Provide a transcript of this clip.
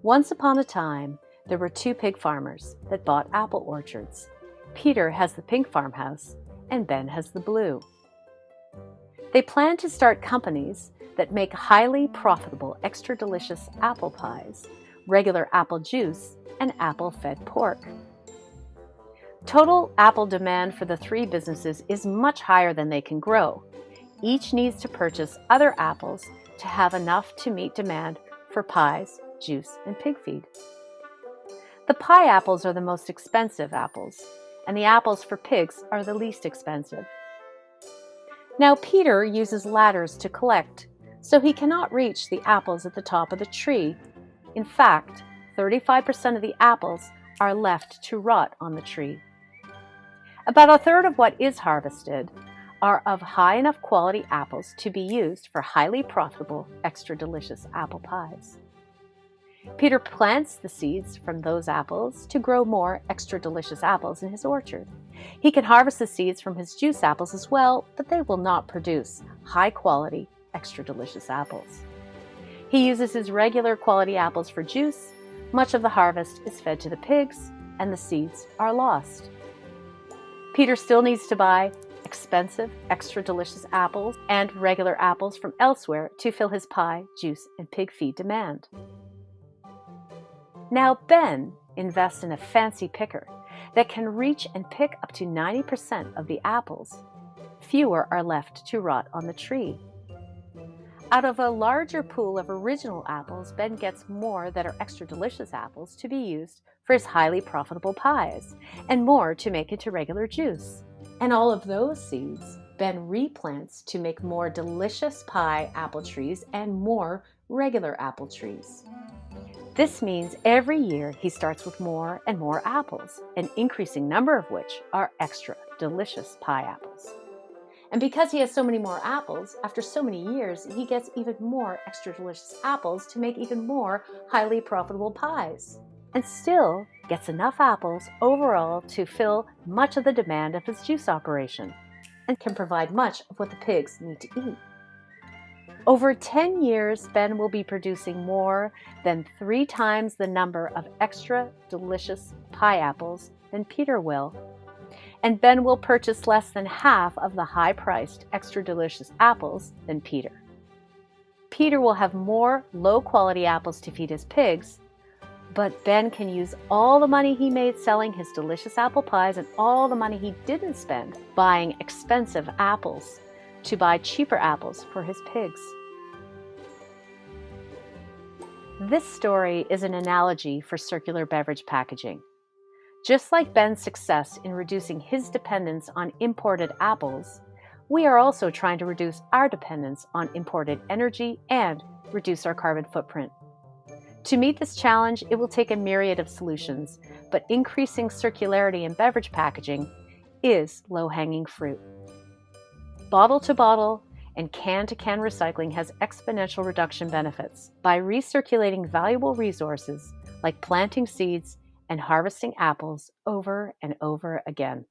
Once upon a time, there were two pig farmers that bought apple orchards. Peter has the pink farmhouse, and Ben has the blue. They plan to start companies that make highly profitable, extra delicious apple pies, regular apple juice, and apple-fed pork. Total apple demand for the three businesses is much higher than they can grow. Each needs to purchase other apples to have enough to meet demand for pies, juice, and pig feed. The pie apples are the most expensive apples, and the apples for pigs are the least expensive. Now Peter uses ladders to collect, so he cannot reach the apples at the top of the tree. In fact, 35% of the apples are left to rot on the tree. About a third of what is harvested are of high enough quality apples to be used for highly profitable, extra delicious apple pies. Peter plants the seeds from those apples to grow more extra delicious apples in his orchard. He can harvest the seeds from his juice apples as well, but they will not produce high quality, extra delicious apples. He uses his regular quality apples for juice. Much of the harvest is fed to the pigs, and the seeds are lost. Peter still needs to buy expensive, extra delicious apples and regular apples from elsewhere to fill his pie, juice, and pig feed demand. Now Ben invests in a fancy picker that can reach and pick up to 90% of the apples. Fewer are left to rot on the tree. Out of a larger pool of original apples, Ben gets more that are extra delicious apples to be used for his highly profitable pies, and more to make into regular juice. And all of those seeds Ben replants to make more delicious pie apple trees and more regular apple trees. This means every year he starts with more and more apples, an increasing number of which are extra delicious pie apples. And because he has so many more apples, after so many years, he gets even more extra delicious apples to make even more highly profitable pies. And still gets enough apples overall to fill much of the demand of his juice operation, and can provide much of what the pigs need to eat. Over 10 years, Ben will be producing more than 3 times the number of extra delicious pie apples than Peter will. And Ben will purchase less than half of the high-priced extra delicious apples than Peter. Peter will have more low-quality apples to feed his pigs, but Ben can use all the money he made selling his delicious apple pies and all the money he didn't spend buying expensive apples to buy cheaper apples for his pigs. This story is an analogy for circular beverage packaging. Just like Ben's success in reducing his dependence on imported apples, we are also trying to reduce our dependence on imported energy and reduce our carbon footprint. To meet this challenge, it will take a myriad of solutions, but increasing circularity in beverage packaging is low-hanging fruit. Bottle-to-bottle and can-to-can recycling has exponential reduction benefits by recirculating valuable resources like planting seeds and harvesting apples over and over again.